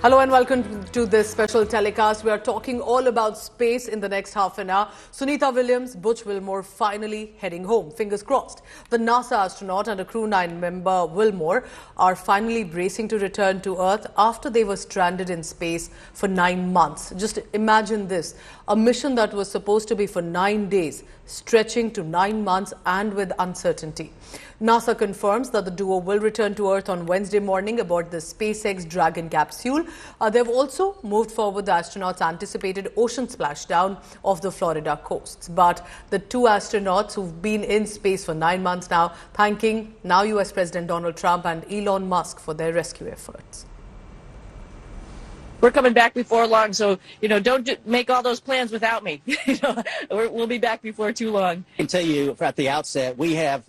Hello and welcome to this special telecast. We are talking all about space in the next half an hour. Sunita Williams, Butch Wilmore finally heading home. Fingers crossed. The NASA astronaut and a Crew 9 member Wilmore are finally bracing to return to Earth after they were stranded in space for 9 months. Just imagine this, a mission that was supposed to be for 9 days, stretching to 9 months and with uncertainty. NASA confirms that the duo will return to Earth on Wednesday morning aboard the SpaceX Dragon capsule. They've also moved forward the astronauts' anticipated ocean splashdown off the Florida coasts. But the two astronauts who've been in space for 9 months now, thanking now US President Donald Trump and Elon Musk for their rescue efforts. We're coming back before long, so, don't make all those plans without me. We'll be back before too long. I can tell you at the outset,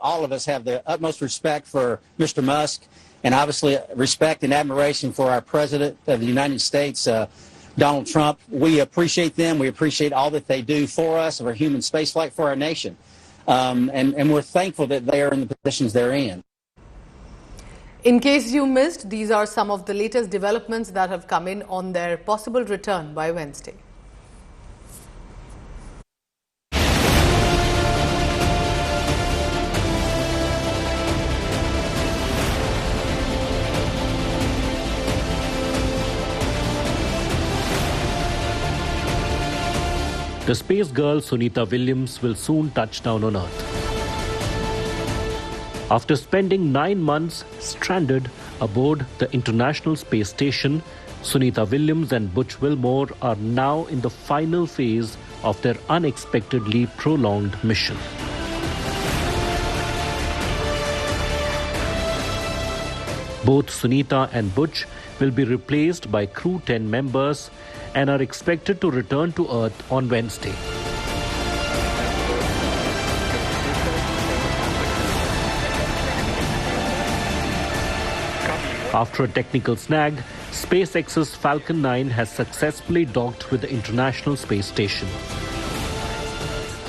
all of us have the utmost respect for Mr. Musk and obviously respect and admiration for our President of the United States, Donald Trump. We appreciate them. We appreciate all that they do for us, for human spaceflight, for our nation. And we're thankful that they are in the positions they're in. In case you missed, these are some of the latest developments that have come in on their possible return by Wednesday. The space girl Sunita Williams will soon touch down on Earth. After spending 9 months stranded aboard the International Space Station, Sunita Williams and Butch Wilmore are now in the final phase of their unexpectedly prolonged mission. Both Sunita and Butch will be replaced by Crew 10 members and are expected to return to Earth on Wednesday. After a technical snag, SpaceX's Falcon 9 has successfully docked with the International Space Station.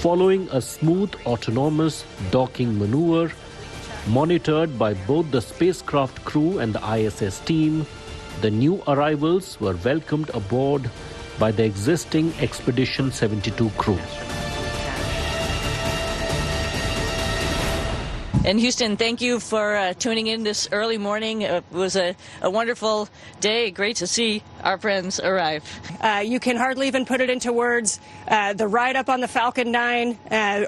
Following a smooth autonomous docking maneuver, monitored by both the spacecraft crew and the ISS team, the new arrivals were welcomed aboard by the existing Expedition 72 crew. And Houston, thank you for tuning in this early morning. It was a wonderful day. Great to see our friends arrive. You can hardly even put it into words. The ride up on the Falcon 9,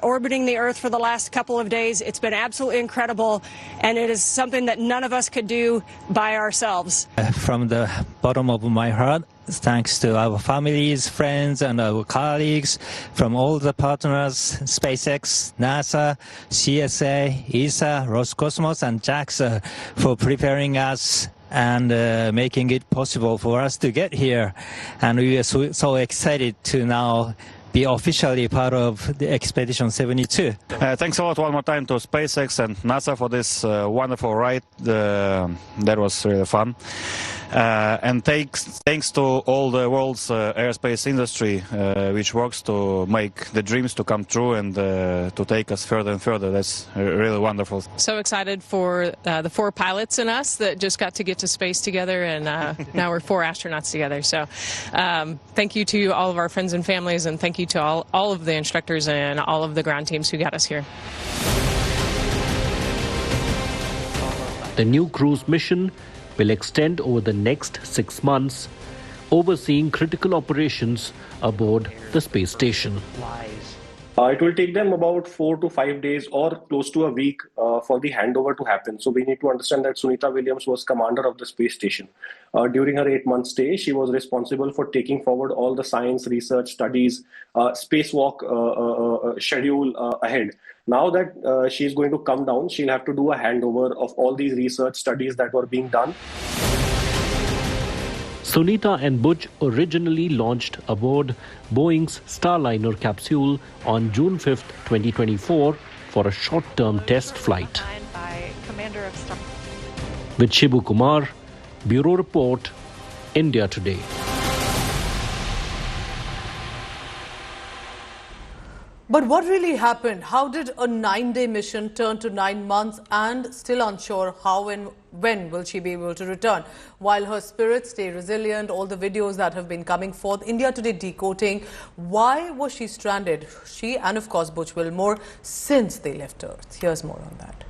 orbiting the Earth for the last couple of days, it's been absolutely incredible. And it is something that none of us could do by ourselves. From the bottom of my heart, thanks to our families, friends, and our colleagues from all the partners, SpaceX, NASA, CSA, ESA, Roscosmos, and JAXA for preparing us and making it possible for us to get here. And we are so excited to now be officially part of the Expedition 72. Thanks a lot one more time to SpaceX and NASA for this wonderful ride. That was really fun. And thanks to all the world's aerospace industry, which works to make the dreams to come true and to take us further and further. That's really wonderful. So excited for the 4 pilots and us that just got to get to space together, and now we're 4 astronauts together. So thank you to all of our friends and families, and thank you to all of the instructors and all of the ground teams who got us here. The new crew's mission will extend over the next 6 months, overseeing critical operations aboard the space station. It will take them about 4 to 5 days or close to a week for the handover to happen. So we need to understand that Sunita Williams was commander of the space station. During her 8-month stay, she was responsible for taking forward all the science, research, studies, spacewalk schedule ahead. Now that she's going to come down, she'll have to do a handover of all these research studies that were being done. Sunita and Butch originally launched aboard Boeing's Starliner capsule on June 5, 2024 for a short-term test flight. With Shibu Kumar, Bureau Report, India Today. But what really happened? How did a 9-day mission turn to 9 months, and still unsure how and when will she be able to return? While her spirits stay resilient, all the videos that have been coming forth, India Today decoding why was she stranded, she and of course Butch Wilmore, since they left Earth. Here's more on that.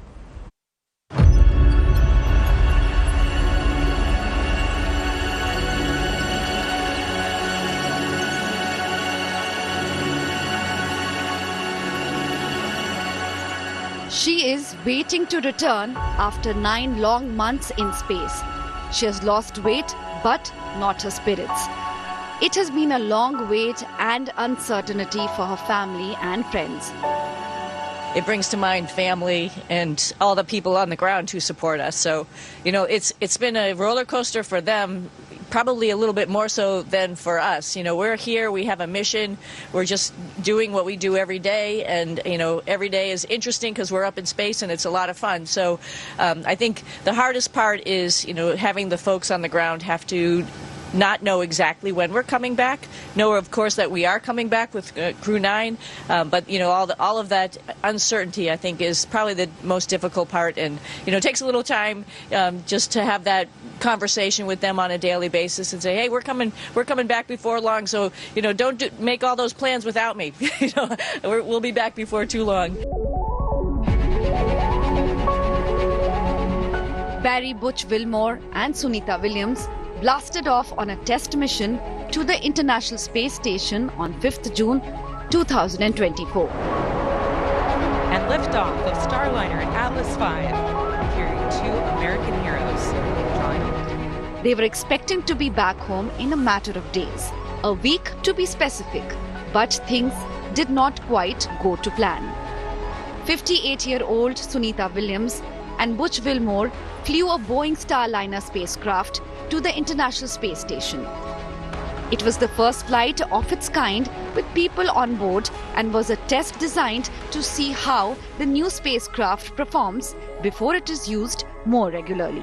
She is waiting to return after 9 long months in space. She has lost weight, but not her spirits. It has been a long wait and uncertainty for her family and friends. It brings to mind family and all the people on the ground who support us. So, you know, it's been a roller coaster for them, probably a little bit more so than for us. You know, we're here, we have a mission, we're just doing what we do every day, and, you know, every day is interesting because we're up in space and it's a lot of fun. So I think the hardest part is, you know, having the folks on the ground have to not know exactly when we're coming back. Know, of course, that we are coming back with Crew 9, but you know, all of that uncertainty, I think, is probably the most difficult part, and you know, it takes a little time just to have that conversation with them on a daily basis and say, hey, we're coming back before long, so you know, don't make all those plans without me. You know, we'll be back before too long. Barry Butch Wilmore and Sunita Williams blasted off on a test mission to the International Space Station on 5th June 2024. And liftoff of Starliner and Atlas V, carrying 2 American heroes. They were expecting to be back home in a matter of days, a week to be specific, but things did not quite go to plan. 58-year-old Sunita Williams and Butch Wilmore flew a Boeing Starliner spacecraft to the International Space Station. It was the first flight of its kind with people on board and was a test designed to see how the new spacecraft performs before it is used more regularly.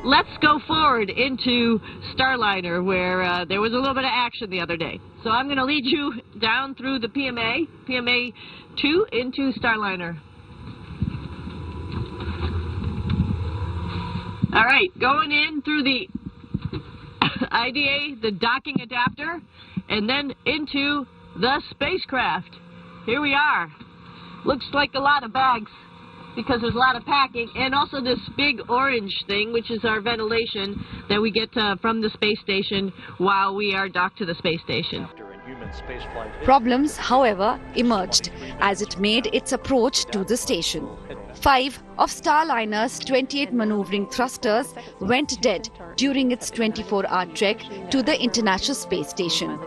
Let's go forward into Starliner, where there was a little bit of action the other day. So I'm going to lead you down through the PMA 2 into Starliner. All right, going in through the IDA, the docking adapter, and then into the spacecraft. Here we are. Looks like a lot of bags because there's a lot of packing, and also this big orange thing, which is our ventilation that we get from the space station while we are docked to the space station. Problems, however, emerged as it made its approach to the station. 5 of Starliner's 28 maneuvering thrusters went dead during its 24-hour trek to the International Space Station.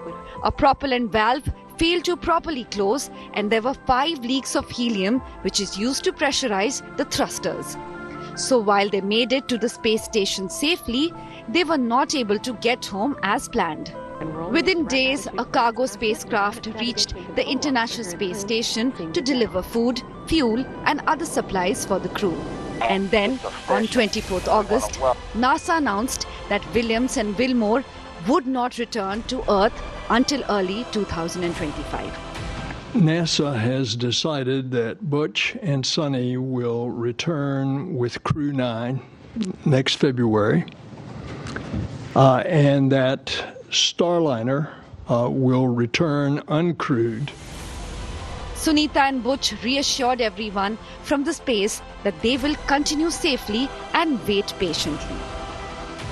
A propellant valve failed to properly close, and there were 5 leaks of helium, which is used to pressurize the thrusters. So while they made it to the space station safely, they were not able to get home as planned. Within days, a cargo spacecraft reached the International Space Station to deliver food, fuel and other supplies for the crew. And then, on 24th August, NASA announced that Williams and Wilmore would not return to Earth until early 2025. NASA has decided that Butch and Sunny will return with Crew 9 next February, and that Starliner will return uncrewed. Sunita and Butch reassured everyone from the space that they will continue safely and wait patiently.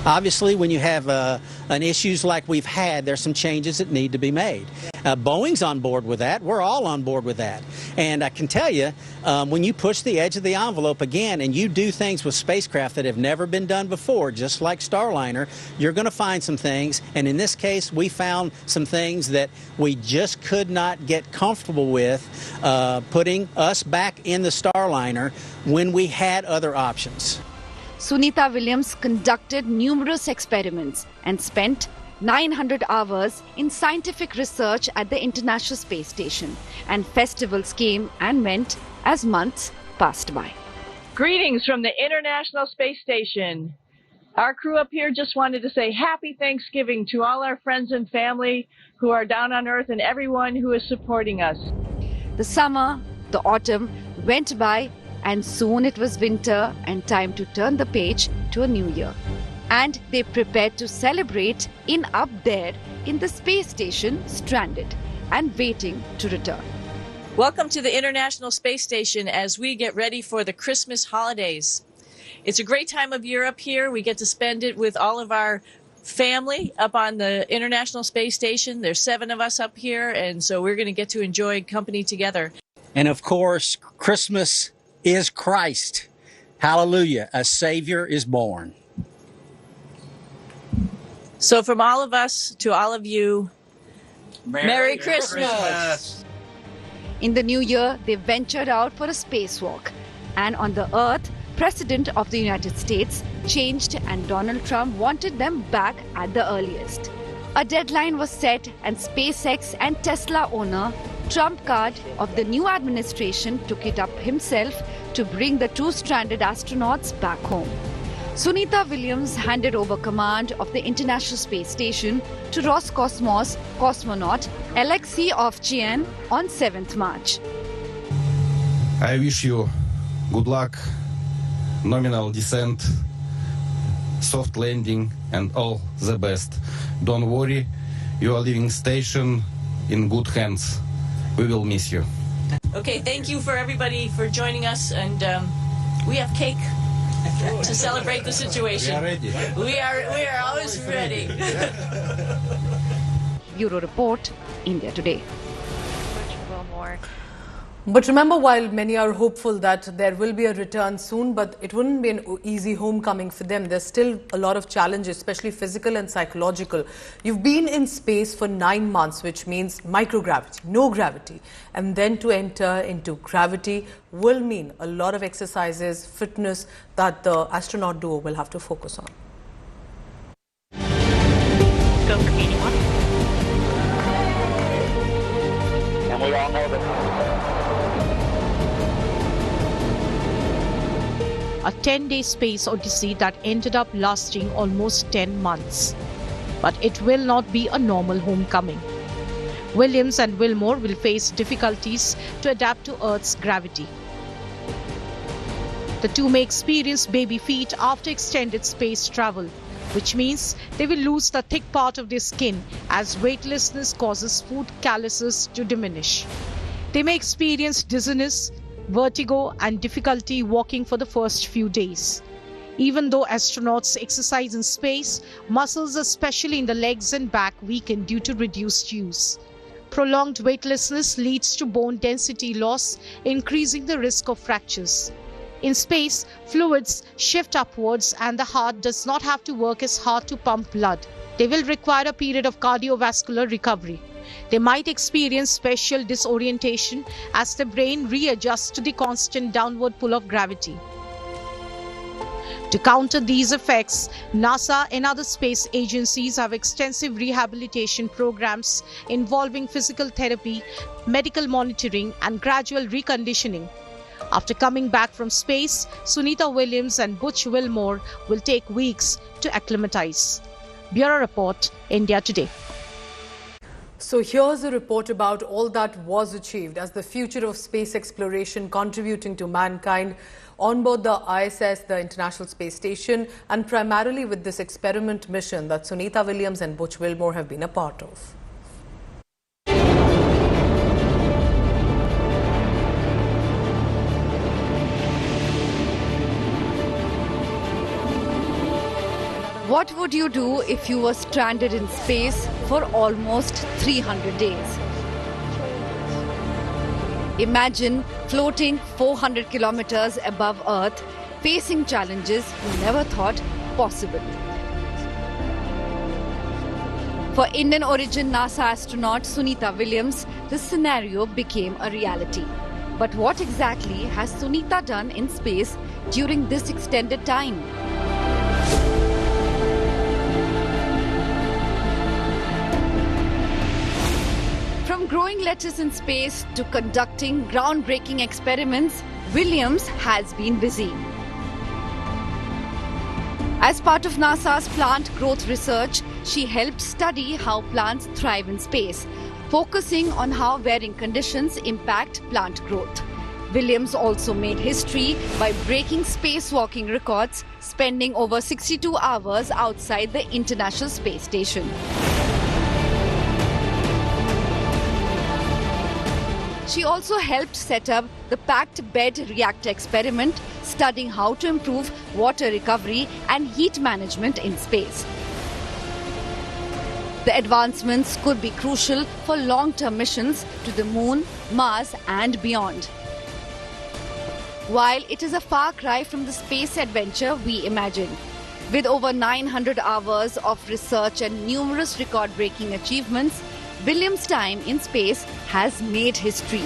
Obviously, when you have an issues like we've had, there's some changes that need to be made. Boeing's on board with that. We're all on board with that. And I can tell you, when you push the edge of the envelope again and you do things with spacecraft that have never been done before, just like Starliner, you're going to find some things. And in this case, we found some things that we just could not get comfortable with putting us back in the Starliner when we had other options. Sunita Williams conducted numerous experiments and spent 900 hours in scientific research at the International Space Station, and festivals came and went as months passed by. Greetings from the International Space Station. Our crew up here just wanted to say happy Thanksgiving to all our friends and family who are down on Earth and everyone who is supporting us. The summer, the autumn went by, and soon it was winter and time to turn the page to a new year. And they prepared to celebrate up there in the space station, stranded and waiting to return. Welcome to the International Space Station as we get ready for the Christmas holidays. It's a great time of year up here. We get to spend it with all of our family up on the International Space Station. There's 7 of us up here, and so we're going to get to enjoy company together. And of course, Christmas is Christ. Hallelujah. A Savior is born. So from all of us to all of you, Merry Christmas. In the new year, they ventured out for a spacewalk. And on the Earth, President of the United States changed and Donald Trump wanted them back at the earliest. A deadline was set and SpaceX and Tesla owner, Trump card of the new administration, took it up himself to bring the 2 stranded astronauts back home. Sunita Williams handed over command of the International Space Station to Roscosmos cosmonaut Alexei Ovchinin on 7th March. I wish you good luck, nominal descent, soft landing, and all the best. Don't worry, you are leaving station in good hands. We will miss you. Okay, thank you for everybody for joining us, and we have cake to celebrate the situation. We are ready. We are always ready. Bureau Report, India Today. Butch Wilmore. But remember, while many are hopeful that there will be a return soon, but it wouldn't be an easy homecoming for them. There's still a lot of challenges, especially physical and psychological. You've been in space for 9 months, which means microgravity, no gravity. And then to enter into gravity will mean a lot of exercises, fitness that the astronaut duo will have to focus on. Go Kamini 1. And we all know that a 10-day space odyssey that ended up lasting almost 10 months. But it will not be a normal homecoming. Williams and Wilmore will face difficulties to adapt to Earth's gravity. The 2 may experience baby feet after extended space travel, which means they will lose the thick part of their skin as weightlessness causes foot calluses to diminish. They may experience dizziness, vertigo, and difficulty walking for the first few days. Even though astronauts exercise in space, muscles, especially in the legs and back, weaken due to reduced use. Prolonged weightlessness leads to bone density loss, increasing the risk of fractures. In space, fluids shift upwards and the heart does not have to work as hard to pump blood. They will require a period of cardiovascular recovery. They might experience spatial disorientation as the brain readjusts to the constant downward pull of gravity. To counter these effects, NASA and other space agencies have extensive rehabilitation programs involving physical therapy, medical monitoring, and gradual reconditioning. After coming back from space, Sunita Williams and Butch Wilmore will take weeks to acclimatize. Bureau Report, India Today. So here's a report about all that was achieved as the future of space exploration contributing to mankind on board the ISS, the International Space Station, and primarily with this experiment mission that Sunita Williams and Butch Wilmore have been a part of. What would you do if you were stranded in space for almost 300 days? Imagine floating 400 kilometers above Earth, facing challenges you never thought possible. For Indian origin NASA astronaut Sunita Williams, this scenario became a reality. But what exactly has Sunita done in space during this extended time? From growing lettuce in space to conducting groundbreaking experiments, Williams has been busy. As part of NASA's plant growth research, she helped study how plants thrive in space, focusing on how varying conditions impact plant growth. Williams also made history by breaking spacewalking records, spending over 62 hours outside the International Space Station. She also helped set up the packed bed reactor experiment, studying how to improve water recovery and heat management in space. The advancements could be crucial for long-term missions to the Moon, Mars and beyond. While it is a far cry from the space adventure we imagine, with over 900 hours of research and numerous record-breaking achievements, Williams' time in space has made history.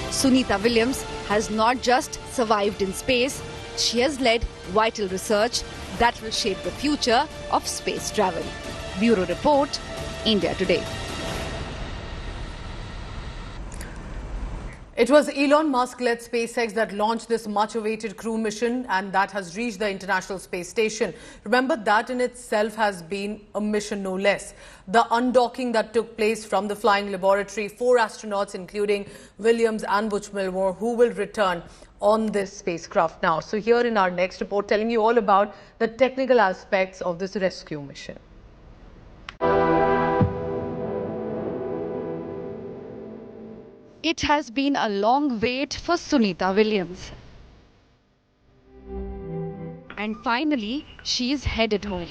Sunita Williams has not just survived in space, she has led vital research that will shape the future of space travel. Bureau Report, India Today. It was Elon Musk-led SpaceX that launched this much-awaited crew mission and that has reached the International Space Station. Remember, that in itself has been a mission no less. The undocking that took place from the flying laboratory, 4 astronauts including Williams and Butch Wilmore, who will return on this spacecraft now. So here in our next report, telling you all about the technical aspects of this rescue mission. It has been a long wait for Sunita Williams. And finally, she is headed home.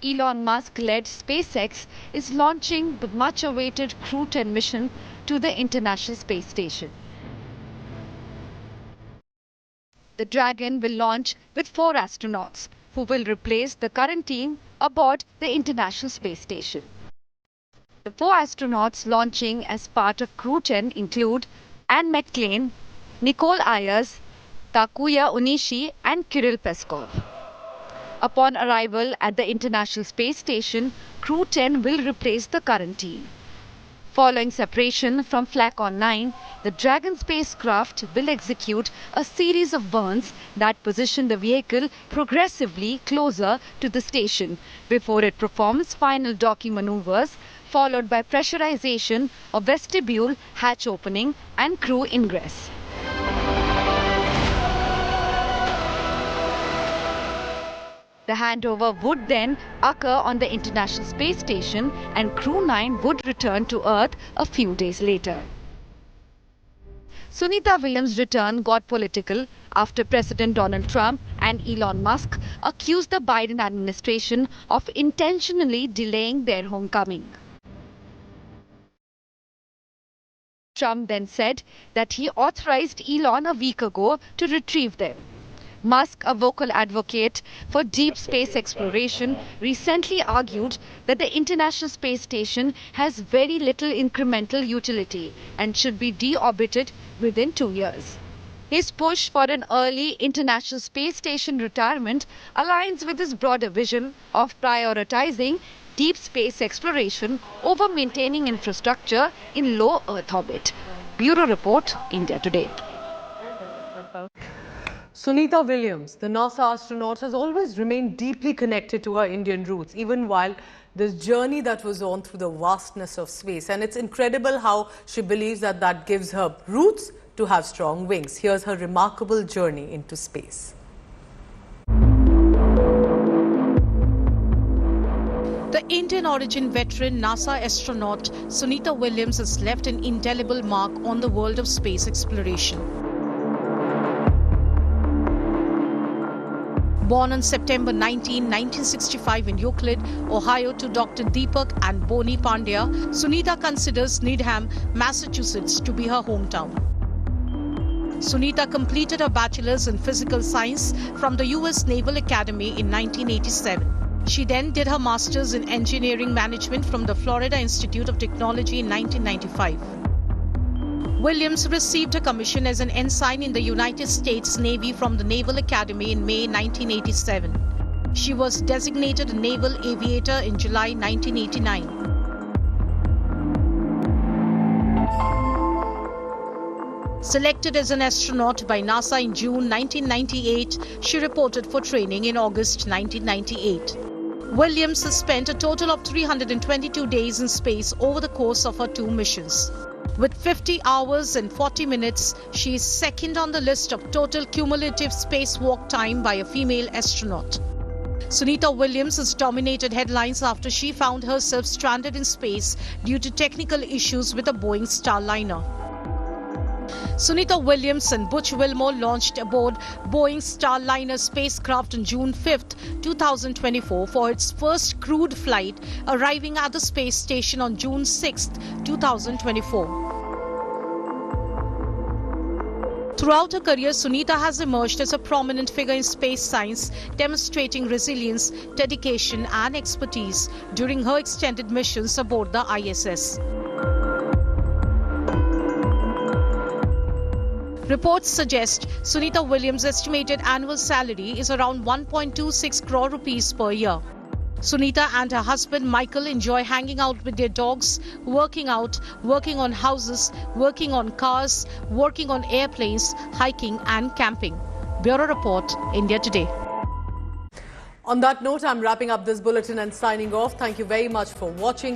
Elon Musk-led SpaceX is launching the much-awaited Crew 10 mission to the International Space Station. The Dragon will launch with 4 astronauts, who will replace the current team aboard the International Space Station. The 4 astronauts launching as part of Crew 10 include Anne McClain, Nicole Ayers, Takuya Onishi and Kirill Peskov. Upon arrival at the International Space Station, Crew 10 will replace the current team. Following separation from Flacon 9, the Dragon spacecraft will execute a series of burns that position the vehicle progressively closer to the station before it performs final docking maneuvers, followed by pressurization of vestibule, hatch opening and crew ingress. The handover would then occur on the International Space Station and Crew 9 would return to Earth a few days later. Sunita Williams' return got political after President Donald Trump and Elon Musk accused the Biden administration of intentionally delaying their homecoming. Trump then said that he authorized Elon a week ago to retrieve them. Musk, a vocal advocate for deep space exploration, recently argued that the International Space Station has very little incremental utility and should be deorbited within 2 years. His push for an early International Space Station retirement aligns with his broader vision of prioritizing deep space exploration over maintaining infrastructure in low Earth orbit. Bureau Report, India Today. Sunita Williams, the NASA astronaut, has always remained deeply connected to her Indian roots, even while this journey that was on through the vastness of space. And it's incredible how she believes that that gives her roots to have strong wings. Here's her remarkable journey into space. The Indian origin veteran NASA astronaut Sunita Williams has left an indelible mark on the world of space exploration. Born on September 19, 1965 in Euclid, Ohio to Dr. Deepak and Boni Pandya, Sunita considers Needham, Massachusetts to be her hometown. Sunita completed her bachelor's in physical science from the U.S. Naval Academy in 1987. She then did her master's in engineering management from the Florida Institute of Technology in 1995. Williams received a commission as an ensign in the United States Navy from the Naval Academy in May 1987. She was designated a naval aviator in July 1989. Selected as an astronaut by NASA in June 1998, she reported for training in August 1998. Williams has spent a total of 322 days in space over the course of her 2 missions. With 50 hours and 40 minutes, she is second on the list of total cumulative spacewalk time by a female astronaut. Sunita Williams has dominated headlines after she found herself stranded in space due to technical issues with a Boeing Starliner. Sunita Williams and Butch Wilmore launched aboard Boeing Starliner spacecraft on June 5, 2024 for its first crewed flight, arriving at the space station on June 6, 2024. Throughout her career, Sunita has emerged as a prominent figure in space science, demonstrating resilience, dedication and expertise during her extended missions aboard the ISS. Reports suggest Sunita Williams' estimated annual salary is around 1.26 crore rupees per year. Sunita and her husband Michael enjoy hanging out with their dogs, working out, working on houses, working on cars, working on airplanes, hiking and camping. Bureau Report, India Today. On that note, I'm wrapping up this bulletin and signing off. Thank you very much for watching.